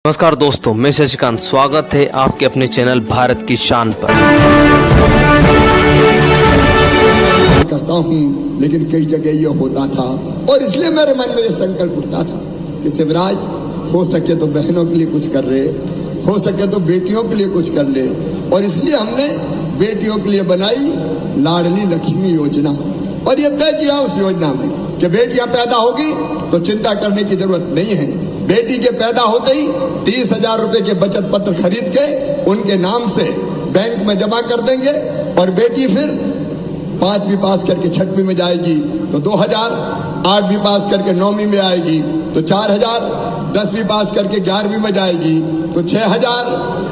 नमस्कार दोस्तों, मैं शशिकांत। स्वागत है आपके अपने चैनल भारत की शान पर। करता हूँ, लेकिन कई जगह ये होता था और इसलिए मेरे मन में ये संकल्प उठता था कि शिवराज हो सके तो बहनों के लिए कुछ कर रहे, हो सके तो बेटियों के लिए कुछ कर ले। और इसलिए हमने बेटियों के लिए बनाई लाडली लक्ष्मी योजना और ये तय किया उस योजना में कि बेटियां पैदा होगी तो चिंता करने की जरूरत नहीं है। बेटी के पैदा होते ही 30,000 रुपए के बचत पत्र खरीद के उनके नाम से बैंक में जमा कर देंगे और बेटी फिर 5वीं पास करके 6वीं में जाएगी तो 2,000, 8वीं पास करके 9वीं में आएगी तो 4,000, 10वीं पास करके 11वीं में जाएगी तो 6,000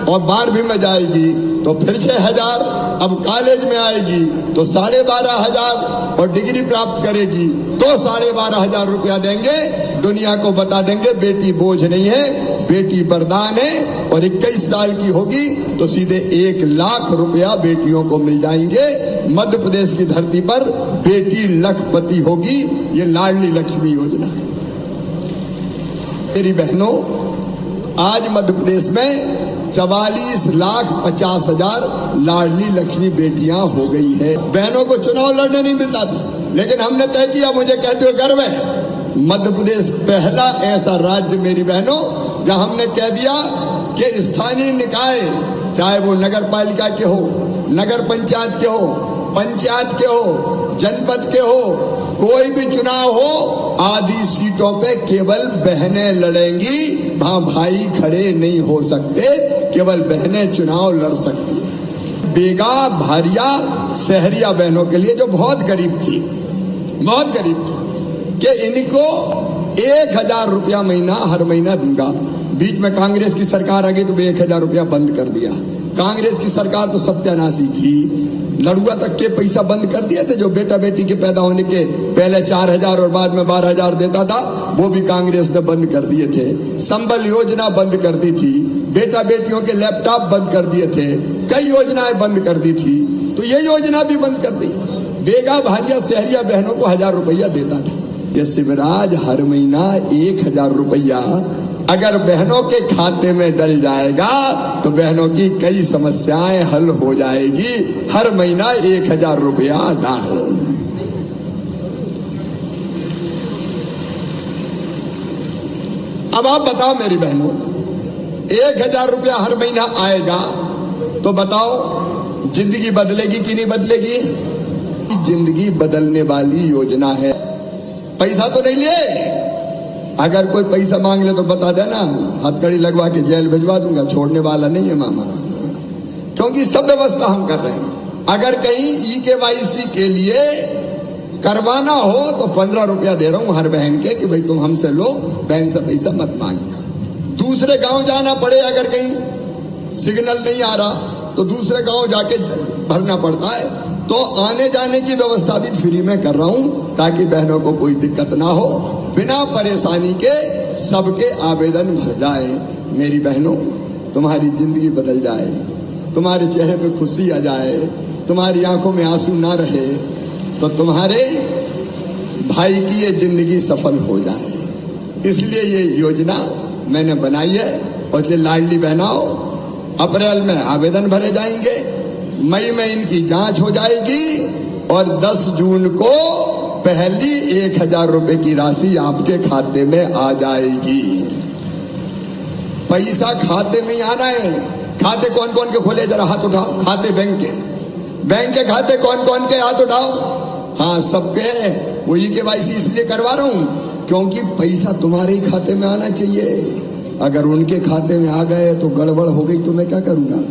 और 12वीं में जाएगी तो फिर 6,000। अब कॉलेज में आएगी तो 12,500 और डिग्री प्राप्त करेगी तो 12,500 रुपया देंगे। दुनिया को बता देंगे बेटी बोझ नहीं है, बेटी वरदान है। और 21 साल की होगी तो सीधे 1 लाख रुपया बेटियों को मिल जाएंगे। मध्य प्रदेश की धरती पर बेटी लखपति होगी। ये लाडली लक्ष्मी योजना। मेरी बहनों, आज मध्य प्रदेश में 44,50,000 लाडली लक्ष्मी बेटियां हो गई है। बहनों को चुनाव लड़ने नहीं मिलता था, लेकिन हमने तय किया, मुझे कहते हुए गर्व है, मध्य प्रदेश पहला ऐसा राज्य मेरी बहनों जहां हमने कह दिया कि स्थानीय निकाय, चाहे वो नगर पालिका के हो, नगर पंचायत के हो, पंचायत के हो, जनपद के हो, कोई भी चुनाव हो, आधी सीटों पे केवल बहनें लड़ेंगी। वहां भाई खड़े नहीं हो सकते, केवल बहनें चुनाव लड़ सकती है। बेगा, भारिया, शहरिया बहनों के लिए जो बहुत गरीब थी कि इनको 1,000 रुपया महीना हर महीना दूंगा। बीच में कांग्रेस की सरकार आ गई तो 1,000 रुपया बंद कर दिया। कांग्रेस की सरकार तो सत्यानाशी थी, लड़ुआ तक के पैसा बंद कर दिए थे। जो बेटा बेटी के पैदा होने के पहले 4,000 और बाद में 12,000 देता था, वो भी कांग्रेस ने बंद कर दिए थे। संबल योजना बंद कर दी थी, बेटा बेटियों के लैपटॉप बंद कर दिए थे, कई योजनाएं बंद कर दी थी, तो ये योजना भी बंद कर दी। बेगा, भारिया, शहरिया बहनों को 1,000 रुपया देता था। ये शिवराज हर महीना 1,000 रुपया अगर बहनों के खाते में डल जाएगा तो बहनों की कई समस्याएं हल हो जाएगी। हर महीना 1,000 रुपया डाल। अब आप बताओ मेरी बहनों, 1,000 रुपया हर महीना आएगा तो बताओ जिंदगी बदलेगी कि नहीं बदलेगी? जिंदगी बदलने वाली योजना है। पैसा तो नहीं लिए, अगर कोई पैसा मांग ले तो बता देना, हथकड़ी लगवा के जेल भिजवा दूंगा, छोड़ने वाला नहीं है मामा, क्योंकि सब व्यवस्था हम कर रहे हैं। अगर कहीं EKYC के लिए करवाना हो तो 15 रुपया दे रहा हूं हर बहन के कि भाई तुम हमसे लो, बहन से पैसा मत मांगना। दूसरे गांव जाना पड़े, अगर कहीं सिग्नल नहीं आ रहा तो दूसरे गांव जाके भरना पड़ता है, तो आने जाने की व्यवस्था भी फ्री में कर रहा हूं ताकि बहनों को कोई दिक्कत ना हो, बिना परेशानी के सबके आवेदन भर जाए। मेरी बहनों, तुम्हारी जिंदगी बदल जाए, तुम्हारे चेहरे पे खुशी आ जाए, तुम्हारी आंखों में आंसू ना रहे, तो तुम्हारे भाई की ये जिंदगी सफल हो जाए। इसलिए ये योजना मैंने बनाई है। और इसलिए लाडली बहनाओ, अप्रैल में आवेदन भरे जाएंगे, मई में इनकी जांच हो जाएगी और 10 जून को पहली 1,000 रुपए की राशि आपके खाते में आ जाएगी। पैसा खाते में ही आना है। खाते कौन कौन के खोले, जरा हाथ उठाओ। खाते बैंक के खाते कौन कौन के, हाथ उठाओ। हाँ, सबके। वो EKYC इसलिए करवा रहा हूं क्योंकि पैसा तुम्हारे ही खाते में आना चाहिए। अगर उनके खाते में आ गए तो गड़बड़ हो गई तो मैं क्या करूंगा?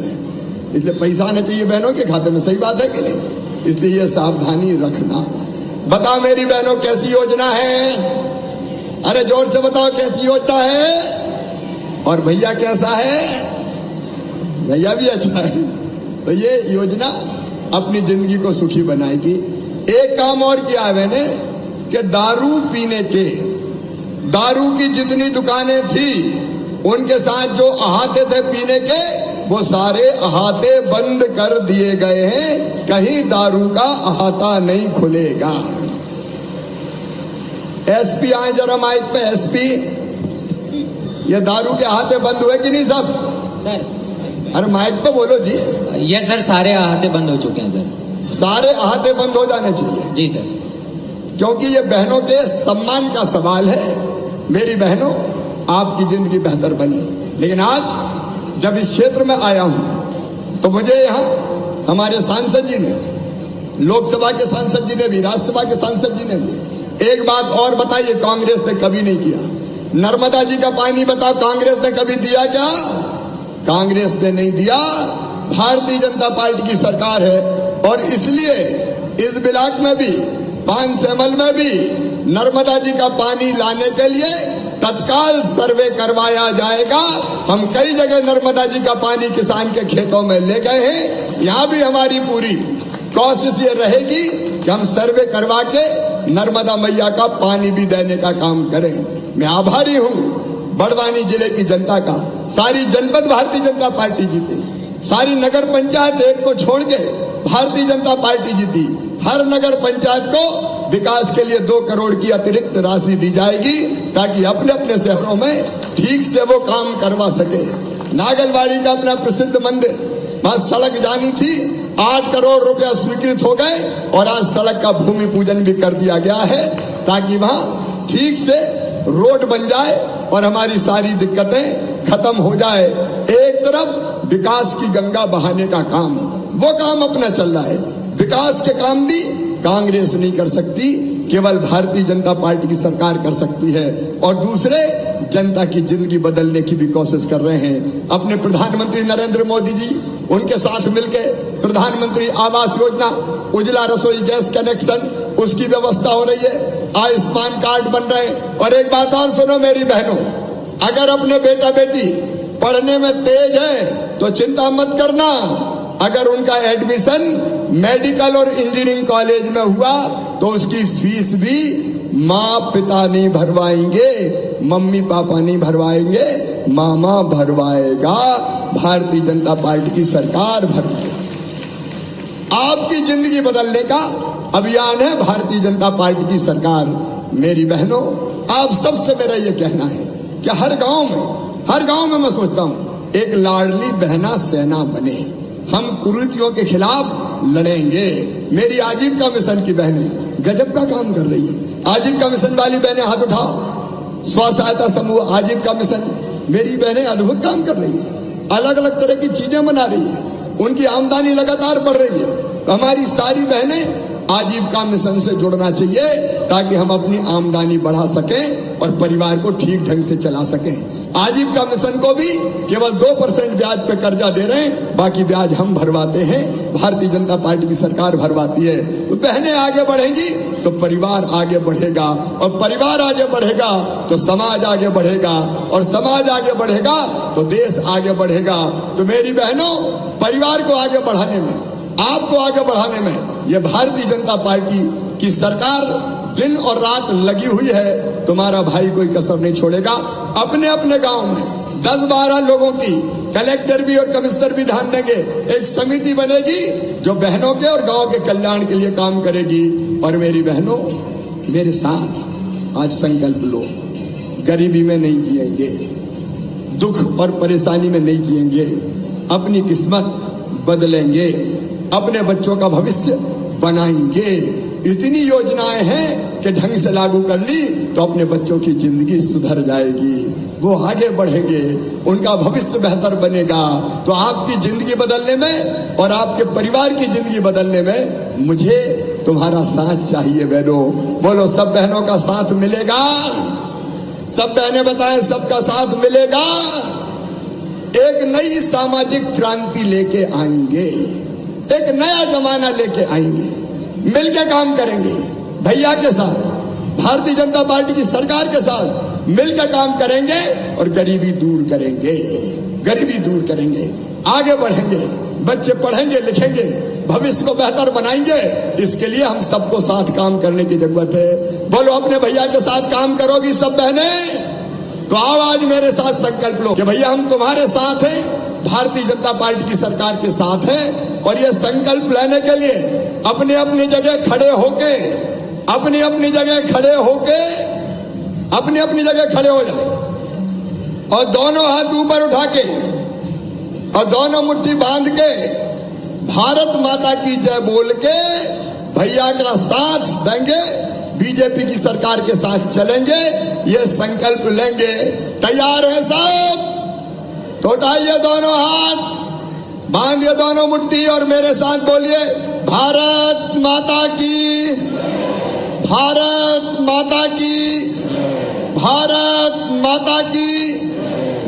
इसलिए पैसा आना चाहिए बहनों के खाते में। सही बात है कि नहीं? इसलिए ये सावधानी रखना। बताओ मेरी बहनों, कैसी योजना है? अरे जोर से बताओ कैसी योजना है। और भैया कैसा है? भैया भी अच्छा है। तो ये योजना अपनी जिंदगी को सुखी बनाएगी। एक काम और किया है मैंने कि दारू पीने के, दारू की जितनी दुकानें थी उनके साथ जो अहाते थे पीने के, वो सारे अहाते बंद कर दिए गए हैं। कहीं दारू का अहाता नहीं खुलेगा। SP आए जरा माइक पे। SP ये दारू के अहाते बंद हुए कि नहीं सब? सर अरे माइक पे बोलो जी। ये सर सारे अहाते बंद हो चुके हैं सर। सारे अहाते बंद हो जाने चाहिए जी सर। क्योंकि ये बहनों के सम्मान का सवाल है। मेरी बहनों, आपकी जिंदगी बेहतर बनी। लेकिन आज जब इस क्षेत्र में आया हूं तो मुझे यहाँ हमारे सांसद जी ने, लोकसभा के सांसद जी ने भी, राज्यसभा के सांसद जी ने भी एक बात और बताई, कांग्रेस ने कभी नहीं किया। नर्मदा जी का पानी बताओ, कांग्रेस ने कभी दिया क्या? कांग्रेस ने नहीं दिया। भारतीय जनता पार्टी की सरकार है और इसलिए इस ब्लॉक में भी, पानसेमल में भी नर्मदा जी का पानी लाने के लिए तत्काल सर्वे करवाया जाएगा। हम कई जगह नर्मदा जी का पानी किसान के खेतों में ले गए हैं। यहाँ भी हमारी पूरी कोशिश ये रहेगी कि हम सर्वे करवा के नर्मदा मैया का पानी भी देने का काम करें। मैं आभारी हूँ बड़वानी जिले की जनता का। सारी जनपद भारतीय जनता पार्टी जीती, सारी नगर पंचायत एक को छोड़ के भारतीय जनता पार्टी जीती। हर नगर पंचायत को विकास के लिए 2 करोड़ की अतिरिक्त राशि दी जाएगी ताकि अपने अपने शहरों में ठीक से वो काम करवा सके। नागलवाड़ी का अपना प्रसिद्ध मंदिर, वहां सड़क जानी थी, 8 करोड़ रुपया स्वीकृत हो गए और आज सड़क का भूमि पूजन भी कर दिया गया है ताकि वहां ठीक से रोड बन जाए और हमारी सारी दिक्कतें खत्म हो जाए। एक तरफ विकास की गंगा बहाने का काम, वो काम अपना चल रहा है। विकास के काम भी कांग्रेस नहीं कर सकती, केवल भारतीय जनता पार्टी की सरकार कर सकती है। और दूसरे, जनता की जिंदगी बदलने की भी कोशिश कर रहे हैं। अपने प्रधानमंत्री नरेंद्र मोदी जी, उनके साथ मिलकर प्रधानमंत्री आवास योजना, उज्ज्वला रसोई गैस कनेक्शन, उसकी व्यवस्था हो रही है। आयुष्मान कार्ड बन रहे हैं। और एक बात और सुनो मेरी बहनों, अगर अपने बेटा बेटी पढ़ने में तेज है तो चिंता मत करना। अगर उनका एडमिशन मेडिकल और इंजीनियरिंग कॉलेज में हुआ तो उसकी फीस भी माँ पिता नहीं भरवाएंगे, मम्मी पापा नहीं भरवाएंगे, मामा भरवाएगा। भारतीय जनता पार्टी की सरकार भरवाएगी। आपकी जिंदगी बदलने का अभियान है भारतीय जनता पार्टी की सरकार। मेरी बहनों, आप सबसे मेरा ये कहना है कि हर गांव में मैं सोचता हूं एक लाडली बहना सेना बने। हम कुरीतियों के खिलाफ लड़ेंगे। मेरी आजीविका मिशन की बहनें गजब का काम कर रही है। आजीविका मिशन वाली बहनें हाथ उठाओ। स्व सहायता समूह आजीविका मिशन, मेरी बहनें अद्भुत काम कर रही है। अलग अलग तरह की चीजें बना रही है, उनकी आमदनी लगातार बढ़ रही है। तो हमारी सारी बहनें आजीविका मिशन से जुड़ना चाहिए ताकि हम अपनी आमदनी बढ़ा सकें और परिवार को ठीक ढंग से चला सकें। आजीविका मिशन को भी केवल 2% ब्याज पे कर्जा दे रहे हैं, बाकी ब्याज हम भरवाते हैं, भारतीय जनता पार्टी की सरकार भरवाती है। तो बहनें आगे बढ़ेंगी तो परिवार आगे बढ़ेगा, और परिवार आगे बढ़ेगा तो समाज आगे बढ़ेगा, और समाज आगे बढ़ेगा तो देश आगे बढ़ेगा। तो मेरी बहनों, परिवार को आगे बढ़ाने में, आपको आगे बढ़ाने में ये भारतीय जनता पार्टी की सरकार दिन और रात लगी हुई है। तुम्हारा भाई कोई कसर नहीं छोड़ेगा। अपने अपने गांव में 10-12 लोगों की, कलेक्टर भी और कमिश्नर भी ध्यान देंगे, एक समिति बनेगी जो बहनों के और गांव के कल्याण के लिए काम करेगी। और मेरी बहनों, मेरे साथ आज संकल्प लो, गरीबी में नहीं जिएंगे, दुख और परेशानी में नहीं जिएंगे, अपनी किस्मत बदलेंगे, अपने बच्चों का भविष्य बनाएंगे। इतनी योजनाएं हैं कि ढंग से लागू कर ली तो अपने बच्चों की जिंदगी सुधर जाएगी, वो आगे बढ़ेंगे, उनका भविष्य बेहतर बनेगा। तो आपकी जिंदगी बदलने में और आपके परिवार की जिंदगी बदलने में मुझे तुम्हारा साथ चाहिए बहनों। बोलो, सब बहनों का साथ मिलेगा? सब बहनें बताएं, सबका साथ मिलेगा? एक नई सामाजिक क्रांति लेके आएंगे, एक नया जमाना लेके आएंगे, मिलके काम करेंगे। भैया के साथ, भारतीय जनता पार्टी की सरकार के साथ मिलकर काम करेंगे और गरीबी दूर करेंगे, गरीबी दूर करेंगे, आगे बढ़ेंगे, बच्चे पढ़ेंगे लिखेंगे, भविष्य को बेहतर बनाएंगे। इसके लिए हम सबको साथ काम करने की जरूरत है। बोलो, अपने भैया के साथ काम करोगी सब बहनें? तो आओ आज मेरे साथ संकल्प लो कि भैया हम तुम्हारे साथ हैं, भारतीय जनता पार्टी की सरकार के साथ हैं। और ये संकल्प लेने के लिए अपनी अपनी जगह खड़े होके, अपनी अपनी जगह खड़े होके, अपनी अपनी जगह खड़े हो जाए। और दोनों हाथ ऊपर उठा के और दोनों मुट्ठी बांध के भारत माता की जय बोल के भैया का साथ देंगे, बीजेपी की सरकार के साथ चलेंगे, ये संकल्प लेंगे। तैयार है साहब? तो उठाइए दोनों हाथ, बांधिए दोनों मुट्ठी और मेरे साथ बोलिए, भारत माता की, भारत माता की, भारत माता की।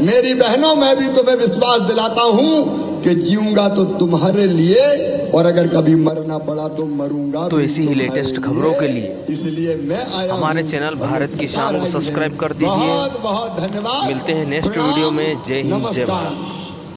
मेरी बहनों, मैं भी तुम्हें विश्वास दिलाता हूं कि जीऊंगा तो तुम्हारे लिए, और अगर कभी मरना पड़ा तो मरूंगा। तो ऐसी ही लेटेस्ट खबरों के लिए इसलिए मैं आया हमारे हूं। चैनल भारत की शान को सब्सक्राइब कर दीजिए। बहुत बहुत धन्यवाद। मिलते हैं नेक्स्ट वीडियो में। जय हिंद, जय भारत। नमस्कार।